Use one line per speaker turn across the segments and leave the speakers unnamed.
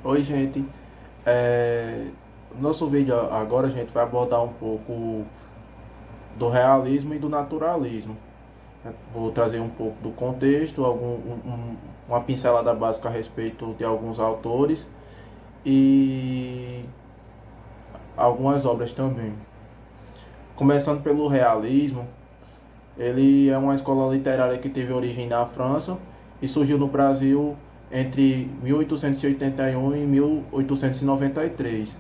Oi, gente. No nosso vídeo agora a gente vai abordar um pouco do realismo e do naturalismo. Vou trazer um pouco do contexto, uma pincelada básica a respeito de alguns autores e algumas obras também. Começando pelo realismo, ele é uma escola literária que teve origem na França e surgiu no Brasil entre 1881 e 1893.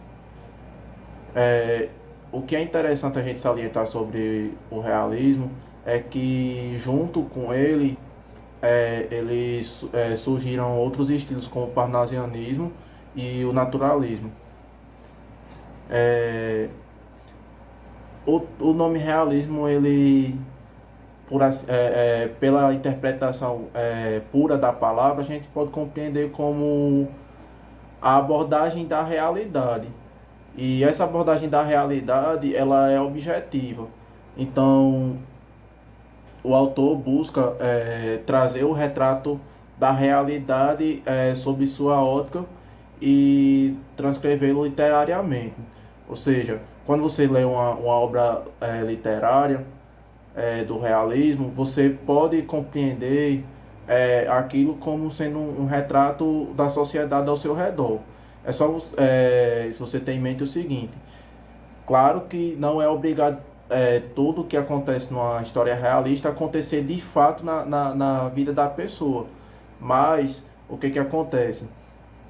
É, o que é interessante a gente salientar sobre o realismo é que, junto com ele, surgiram outros estilos como o parnasianismo e o naturalismo. É, o nome realismo, ele, pela interpretação pura da palavra, a gente pode compreender como a abordagem da realidade. E essa abordagem da realidade, ela é objetiva. Então, o autor busca trazer o retrato da realidade sob sua ótica e transcrevê-lo literariamente. Ou seja, quando você lê uma obra literária do realismo, você pode compreender aquilo como sendo um retrato da sociedade ao seu redor. É só se você tem em mente o seguinte: claro que não é obrigado tudo que acontece numa história realista acontecer de fato na vida da pessoa. Mas o que acontece?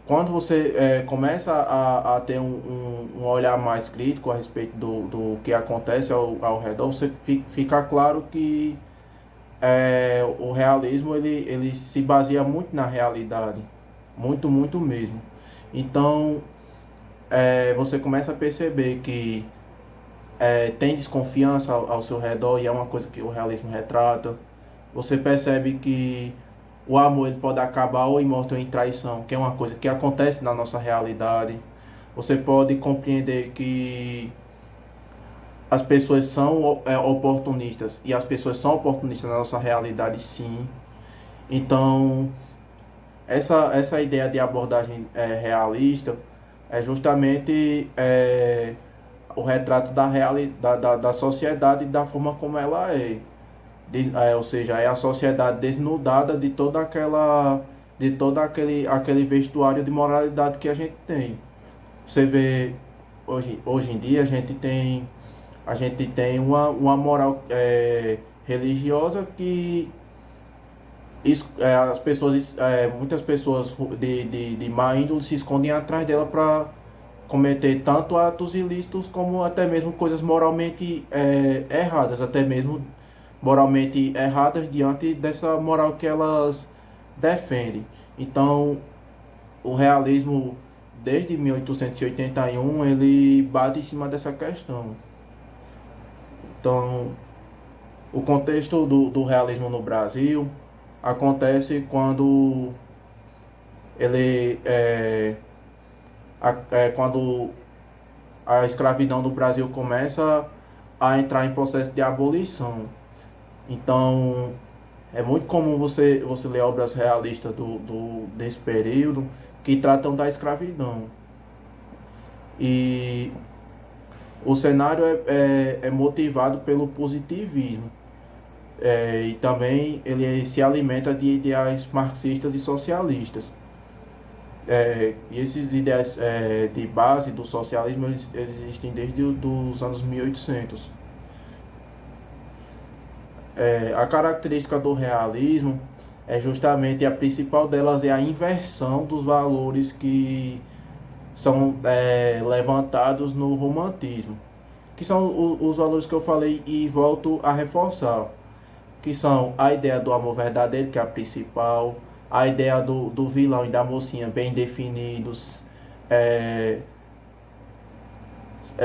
Quando você começa a ter um olhar mais crítico a respeito do que acontece ao redor, você fica claro que o realismo ele se baseia muito na realidade. Muito, muito mesmo. Então, você começa a perceber que tem desconfiança ao seu redor e é uma coisa que o realismo retrata. Você percebe que o amor ele pode acabar ou em morte ou em traição, que é uma coisa que acontece na nossa realidade. Você pode compreender que as pessoas são oportunistas e as pessoas são oportunistas na nossa realidade, sim. Então, essa ideia de abordagem realista é justamente o retrato da sociedade da forma como ela é. Ou seja, é a sociedade desnudada de todo aquele vestuário de moralidade que a gente tem. Você vê hoje em dia a gente tem uma moral religiosa que muitas pessoas de má índole se escondem atrás dela para cometer tanto atos ilícitos como até mesmo coisas moralmente erradas, até mesmo moralmente erradas diante dessa moral que elas defendem. Então, o realismo desde 1881 ele bate em cima dessa questão. Então, o contexto do realismo no Brasil acontece quando ele quando a escravidão do Brasil começa a entrar em processo de abolição. Então, é muito comum você ler obras realistas desse período que tratam da escravidão. E o cenário é motivado pelo positivismo. E também ele se alimenta de ideais marxistas e socialistas. E esses ideais de base do socialismo eles existem desde os anos 1800. A característica do realismo é justamente a principal delas é a inversão dos valores que são levantados no romantismo, que são os valores que eu falei e volto a reforçar, que são a ideia do amor verdadeiro, que é a principal, a ideia do vilão e da mocinha bem definidos, é,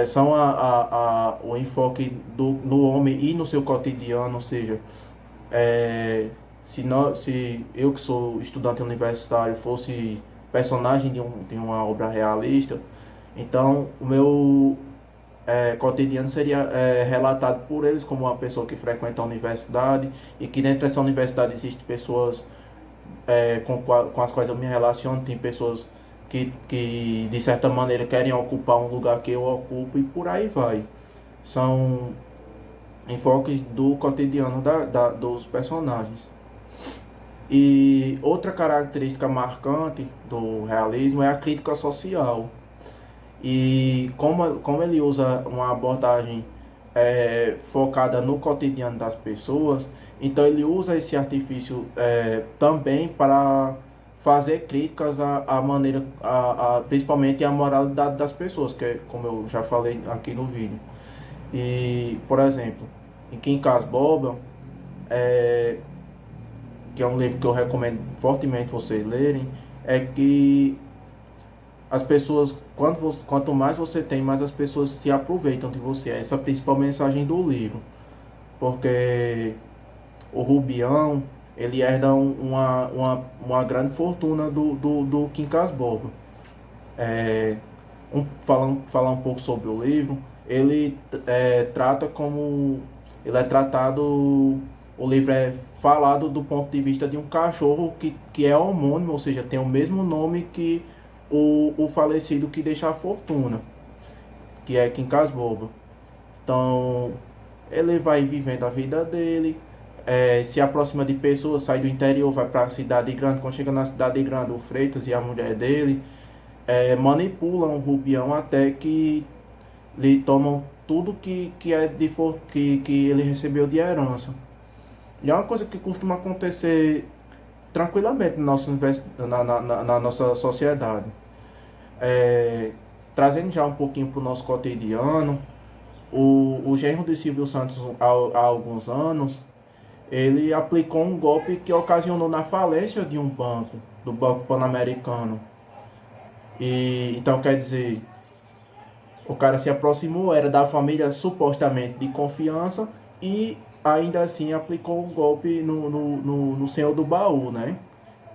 são o enfoque no homem e no seu cotidiano, ou seja, se eu que sou estudante universitário fosse personagem de uma obra realista, então o meu cotidiano seria relatado por eles como uma pessoa que frequenta a universidade e que dentro dessa universidade existem pessoas com as quais eu me relaciono, tem pessoas que de certa maneira querem ocupar um lugar que eu ocupo e por aí vai. São enfoques do cotidiano dos personagens. E outra característica marcante do realismo é a crítica social. E como ele usa uma abordagem focada no cotidiano das pessoas, então ele usa esse artifício também para fazer críticas à maneira, principalmente à moralidade das pessoas, que é como eu já falei aqui no vídeo. E, por exemplo, em Quincas Boba, é, que é um livro que eu recomendo fortemente vocês lerem, é que as pessoas, quanto mais você tem, mais as pessoas se aproveitam de você. Essa é a principal mensagem do livro. Porque o Rubião, ele herda uma grande fortuna do Quincas Boba. É, falar um pouco sobre o livro, ele trata como... Ele é tratado... O livro é falado do ponto de vista de um cachorro que é homônimo, ou seja, tem o mesmo nome que o falecido que deixa a fortuna, que é Quincas Boba. Então, ele vai vivendo a vida dele, se aproxima de pessoas, sai do interior, vai para a cidade grande. Quando chega na cidade grande, o Freitas e a mulher dele manipulam o Rubião até que lhe tomam tudo que ele recebeu de herança. E é uma coisa que costuma acontecer tranquilamente no nosso na nossa sociedade. É, trazendo já um pouquinho para o nosso cotidiano, o genro de Silvio Santos, há alguns anos, ele aplicou um golpe que ocasionou na falência de um banco, do Banco Pan-Americano. E então, quer dizer, o cara se aproximou, era da família supostamente de confiança e ainda assim aplicou um golpe no senhor do baú, né?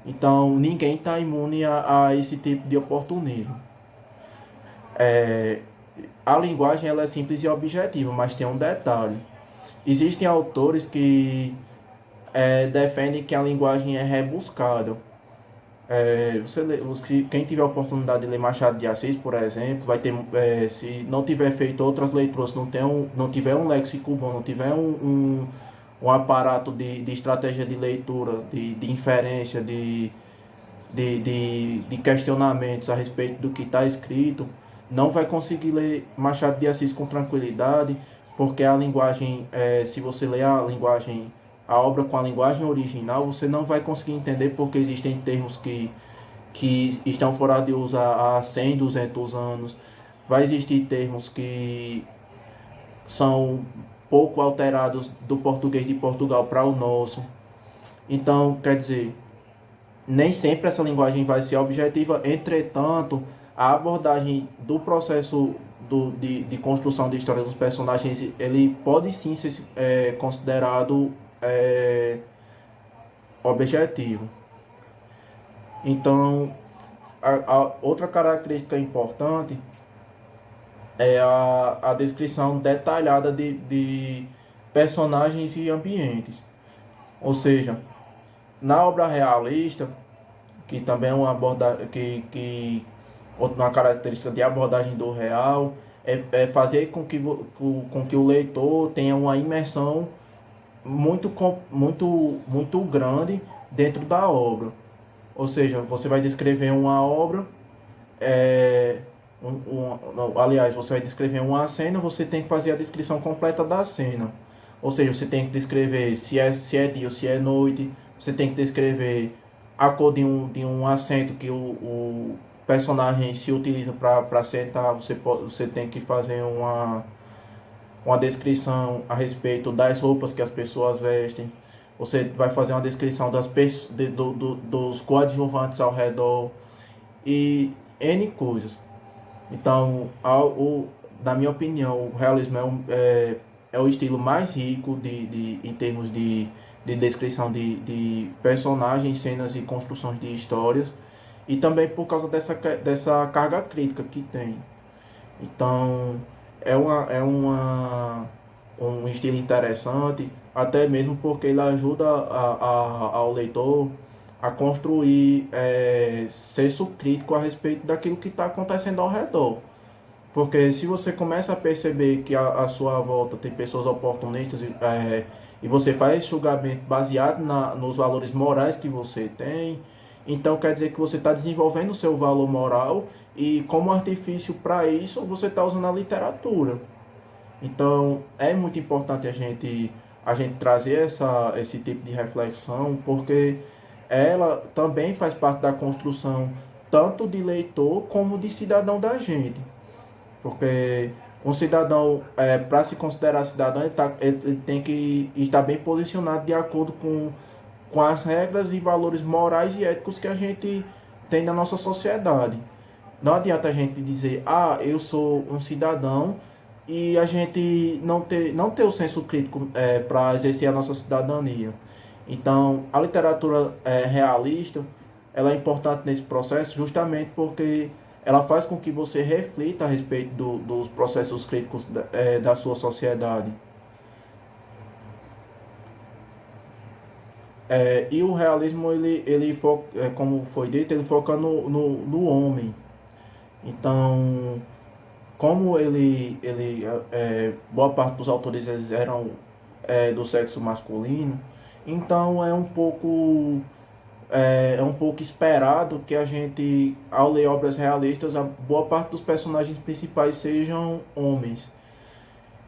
Então ninguém está imune a esse tipo de oportunismo. É, a linguagem ela é simples e objetiva, mas tem um detalhe. Existem autores que defendem que a linguagem é rebuscada. Quem tiver a oportunidade de ler Machado de Assis, por exemplo, vai ter, se não tiver feito outras leituras, não tiver um léxico bom, não tiver um aparato de estratégia de leitura, de inferência, de questionamentos a respeito do que está escrito, não vai conseguir ler Machado de Assis com tranquilidade, porque a linguagem, se você ler a obra com a linguagem original, você não vai conseguir entender, porque existem termos que estão fora de uso há 100, 200 anos. Vai existir termos que são pouco alterados do português de Portugal para o nosso. Então, quer dizer, nem sempre essa linguagem vai ser objetiva. Entretanto, a abordagem do processo de construção de história dos personagens, ele pode sim ser considerado objetivo. Então, a outra característica importante é a descrição detalhada de personagens e ambientes. Ou seja, na obra realista, que também é uma característica de abordagem do real, é fazer com que o leitor tenha uma imersão muito grande dentro da obra. Ou seja, você vai descrever uma obra, aliás, você vai descrever uma cena, você tem que fazer a descrição completa da cena. Ou seja, você tem que descrever se é dia ou se é noite, você tem que descrever a cor de um assento que o personagem se utiliza para sentar. Você tem que fazer uma descrição a respeito das roupas que as pessoas vestem. Você vai fazer uma descrição dos coadjuvantes ao redor e N coisas. Então, na minha opinião, o realismo é o estilo mais rico em termos de descrição de personagens, cenas e construções de histórias. E também por causa dessa carga crítica que tem. Então, um estilo interessante, até mesmo porque ele ajuda ao leitor a construir senso crítico a respeito daquilo que está acontecendo ao redor. Porque se você começa a perceber que a sua volta tem pessoas oportunistas e você faz esse julgamento baseado nos valores morais que você tem, então quer dizer que você está desenvolvendo o seu valor moral e como artifício para isso você está usando a literatura. Então é muito importante a gente trazer esse tipo de reflexão, porque ela também faz parte da construção tanto de leitor como de cidadão da gente. Porque um cidadão, para se considerar cidadão, ele tem que estar bem posicionado de acordo com as regras e valores morais e éticos que a gente tem na nossa sociedade. Não adianta a gente dizer, eu sou um cidadão e a gente não ter o senso crítico para exercer a nossa cidadania. Então, a literatura realista, ela é importante nesse processo justamente porque ela faz com que você reflita a respeito dos processos críticos da sua sociedade. E o realismo, como foi dito, ele foca no homem. Então, como boa parte dos autores eles eram do sexo masculino, então é um pouco esperado que a gente, ao ler obras realistas, a boa parte dos personagens principais sejam homens.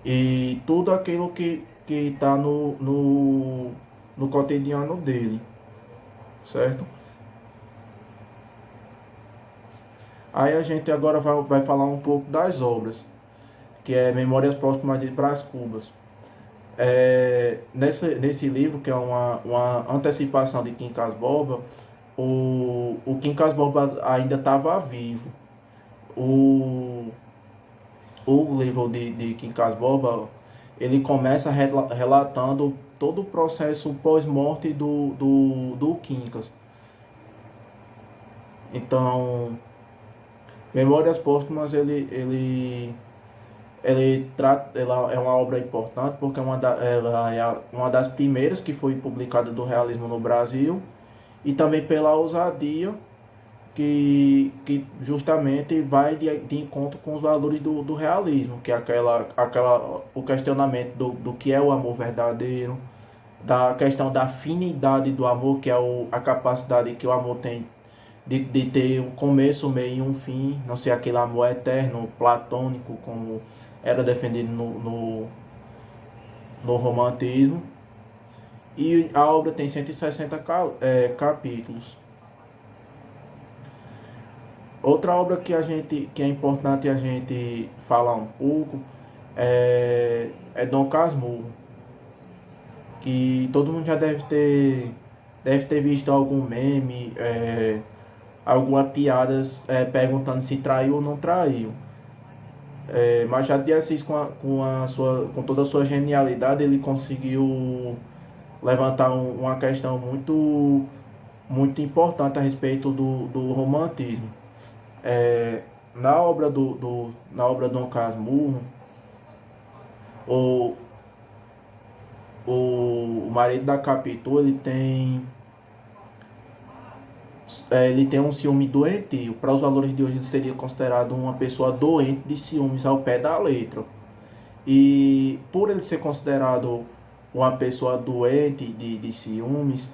E tudo aquilo que está no cotidiano dele, certo? Aí a gente agora vai falar um pouco das obras, que é Memórias Póstumas de Brás Cubas. Nesse livro, que é uma antecipação de Quincas Borba, o Quincas Borba ainda estava vivo. O, o livro de Quincas Borba, ele começa relatando todo o processo pós-morte do Quincas. Então, Memórias Póstumas, ela é uma obra importante porque ela é uma das primeiras que foi publicada do realismo no Brasil e também pela ousadia que justamente vai de encontro com os valores do realismo, que é o questionamento do que é o amor verdadeiro, da questão da afinidade do amor, que é a capacidade que o amor tem de ter um começo, um meio e um fim, não ser aquele amor eterno, platônico, como era defendido no romantismo. E a obra tem 160 capítulos. Outra obra que é importante a gente falar um pouco é Dom Casmurro, que todo mundo já deve ter visto algum meme, alguma piada perguntando se traiu ou não traiu. Machado de Assis, com toda a sua genialidade, ele conseguiu levantar uma questão muito, muito importante a respeito do romantismo. Na obra Dom Casmurro, o, o marido da Capitu, ele tem um ciúme doentio. Para os valores de hoje, ele seria considerado uma pessoa doente de ciúmes ao pé da letra. E por ele ser considerado uma pessoa doente de ciúmes,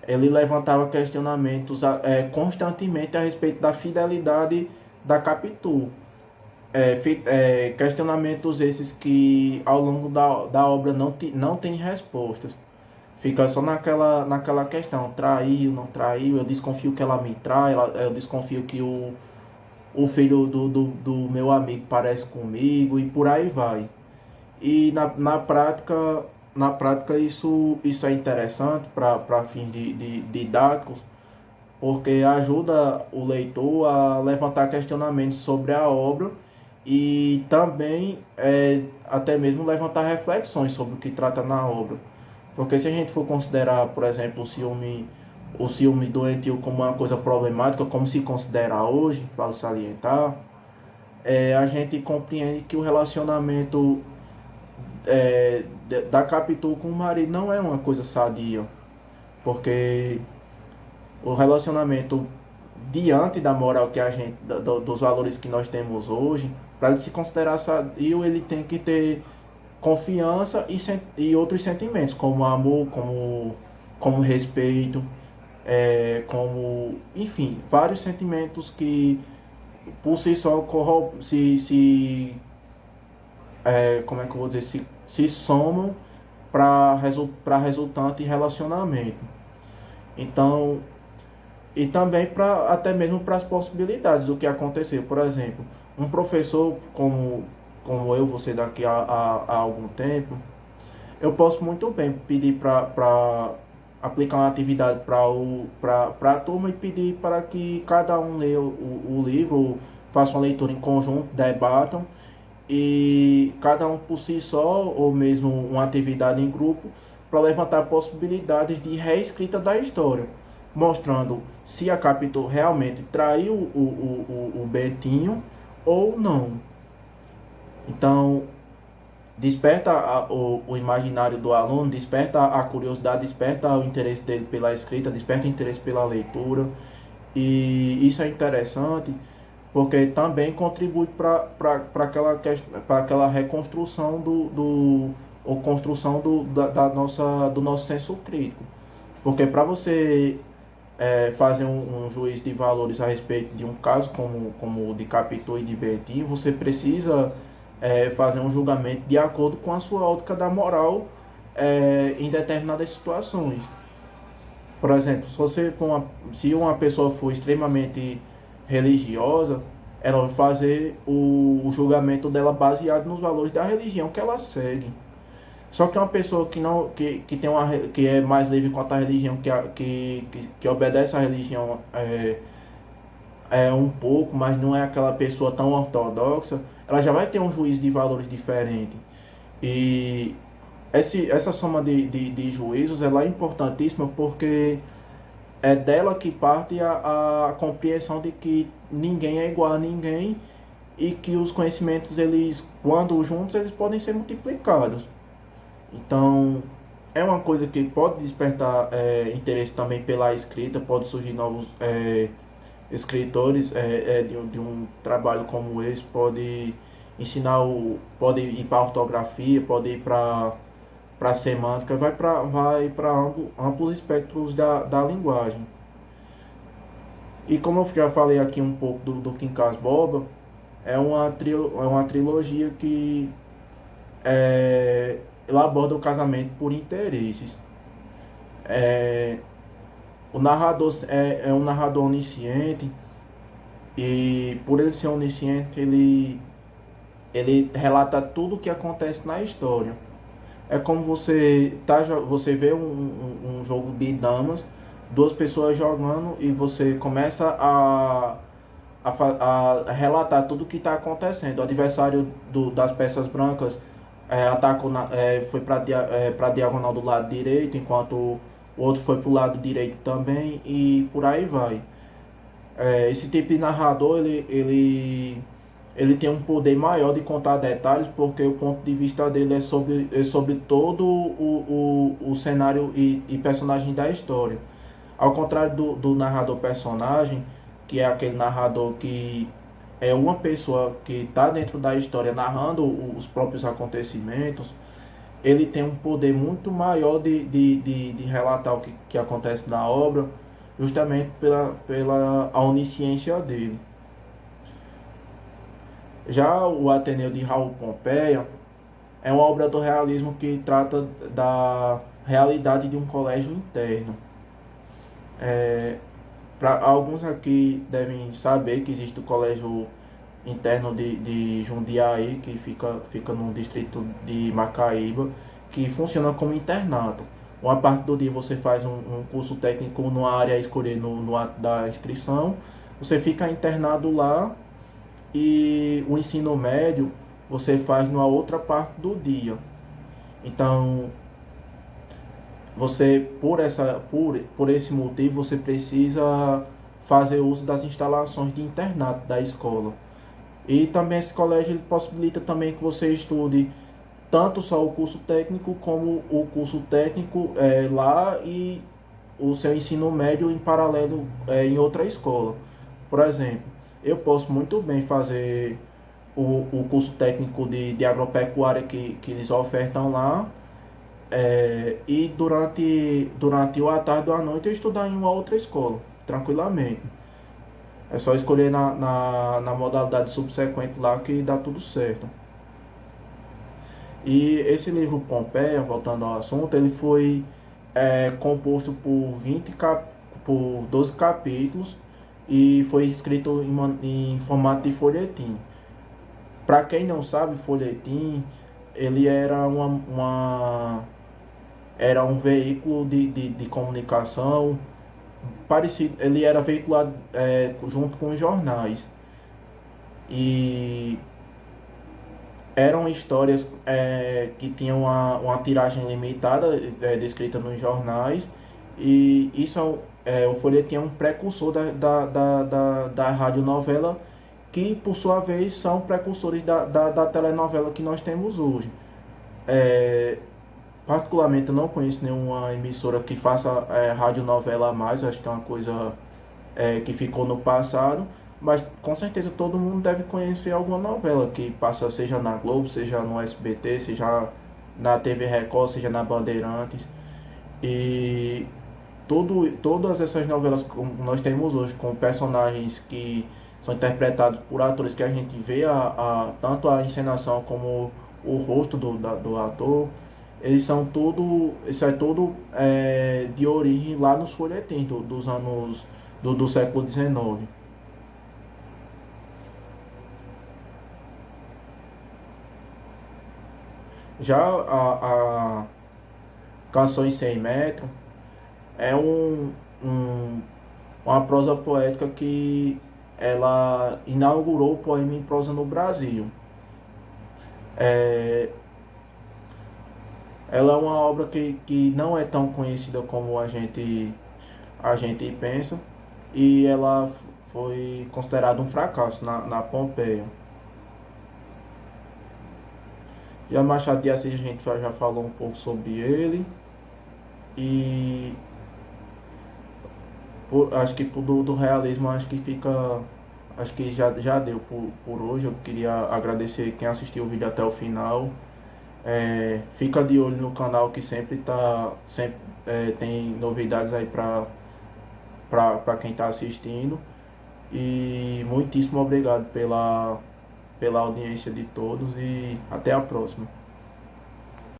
ele levantava questionamentos constantemente a respeito da fidelidade da Capitu. Questionamentos esses que ao longo da obra não tem respostas. Fica só naquela questão, traiu, não traiu, eu desconfio que ela me trai, eu desconfio que o filho do meu amigo parece comigo e por aí vai. E na prática isso é interessante para fins de didáticos, porque ajuda o leitor a levantar questionamentos sobre a obra e também até mesmo levantar reflexões sobre o que trata na obra. Porque se a gente for considerar, por exemplo, o ciúme doentio como uma coisa problemática, como se considera hoje, vale salientar, a gente compreende que o relacionamento da Capitu com o marido não é uma coisa sadia, porque o relacionamento diante da moral que a gente, dos valores que nós temos hoje, para ele se considerar sadio, ele tem que ter confiança e outros sentimentos, como amor, como respeito, como, enfim, vários sentimentos que por si só como é que eu vou dizer, se somam para resultante relacionamento. Então, e também para até mesmo para as possibilidades do que aconteceu. Por exemplo, um professor como eu, você daqui a algum tempo, eu posso muito bem pedir para aplicar uma atividade para a turma e pedir para que cada um leia o livro, faça uma leitura em conjunto, debatam e cada um por si só, ou mesmo uma atividade em grupo, para levantar possibilidades de reescrita da história, mostrando se a Capitu realmente traiu o Betinho ou não. Então, desperta o imaginário do aluno, desperta a curiosidade, desperta o interesse dele pela escrita, desperta o interesse pela leitura. E isso é interessante porque também contribui para aquela reconstrução ou construção do nosso senso crítico. Porque para você fazer um juízo de valores a respeito de um caso como o de Capitu e de Betinho, você precisa fazer um julgamento de acordo com a sua ótica da moral em determinadas situações. Por exemplo, se uma pessoa for extremamente religiosa, ela vai fazer o julgamento dela baseado nos valores da religião que ela segue. Só que uma pessoa que tem que é mais livre quanto à religião, que obedece à religião um pouco, mas não é aquela pessoa tão ortodoxa, ela já vai ter um juízo de valores diferente. E essa soma de juízos ela é importantíssima porque é dela que parte a compreensão de que ninguém é igual a ninguém e que os conhecimentos, eles, quando juntos, eles podem ser multiplicados. Então, é uma coisa que pode despertar interesse também pela escrita, pode surgir novos escritores de um trabalho como esse, pode ir para ortografia, pode ir para semântica, vai para amplos espectros da linguagem. E como eu já falei aqui um pouco do Quincas Boba, é uma trilogia que ela aborda o casamento por interesses. É, o narrador é um narrador onisciente e por ele ser onisciente, ele relata tudo o que acontece na história. É como você vê um jogo de damas, duas pessoas jogando e você começa a relatar tudo o que está acontecendo. O adversário das peças brancas atacou foi para a diagonal do lado direito, enquanto o outro foi para o lado direito também e por aí vai. Esse tipo de narrador ele tem um poder maior de contar detalhes porque o ponto de vista dele é sobre todo o cenário e personagem da história. Ao contrário do narrador personagem, que é aquele narrador que é uma pessoa que está dentro da história narrando os próprios acontecimentos, ele tem um poder muito maior de relatar o que acontece na obra, justamente pela onisciência dele. Já o Ateneu de Raul Pompeia é uma obra do realismo que trata da realidade de um colégio interno. Para alguns aqui devem saber que existe o colégio interno de Jundiaí, que fica no distrito de Macaíba, que funciona como internato. Uma parte do dia você faz um curso técnico numa área a escolher no ato da inscrição, você fica internado lá e o ensino médio você faz numa outra parte do dia. Então, você por esse motivo você precisa fazer uso das instalações de internato da escola. E também esse colégio ele possibilita também que você estude tanto só o curso técnico como o curso técnico lá e o seu ensino médio em paralelo em outra escola. Por exemplo, eu posso muito bem fazer o curso técnico de agropecuária que eles ofertam lá, e durante a tarde ou a noite eu estudar em uma outra escola, tranquilamente. É só escolher na modalidade subsequente lá que dá tudo certo. E esse livro Pompeia, voltando ao assunto, ele foi composto por 12 capítulos e foi escrito em formato de folhetim. Para quem não sabe, folhetim, ele era um veículo de comunicação parecido, ele era veiculado junto com os jornais. E eram histórias que tinham uma tiragem limitada, descrita nos jornais, e isso o folhetim é um precursor da radionovela, que por sua vez são precursores da telenovela que nós temos hoje. É, Particularmente eu não conheço nenhuma emissora que faça radionovela a mais, acho que é uma coisa que ficou no passado, mas com certeza todo mundo deve conhecer alguma novela que passa, seja na Globo, seja no SBT, seja na TV Record, seja na Bandeirantes. E todas essas novelas que nós temos hoje, com personagens que são interpretados por atores que a gente vê tanto a encenação como o rosto do ator, isso é tudo de origem lá nos folhetins dos anos do século XIX. Já a Canções Sem Metro é uma prosa poética que ela inaugurou o poema em prosa no Brasil. É, Ela é uma obra que não é tão conhecida como a gente pensa, e ela foi considerada um fracasso na Pompeia. Já Machado de Assis a gente já falou um pouco sobre ele, e acho que do realismo acho que fica. Acho que já deu por hoje. Eu queria agradecer quem assistiu o vídeo até o final. Fica de olho no canal que sempre tem novidades aí para quem está assistindo. E muitíssimo obrigado pela audiência de todos e até a próxima.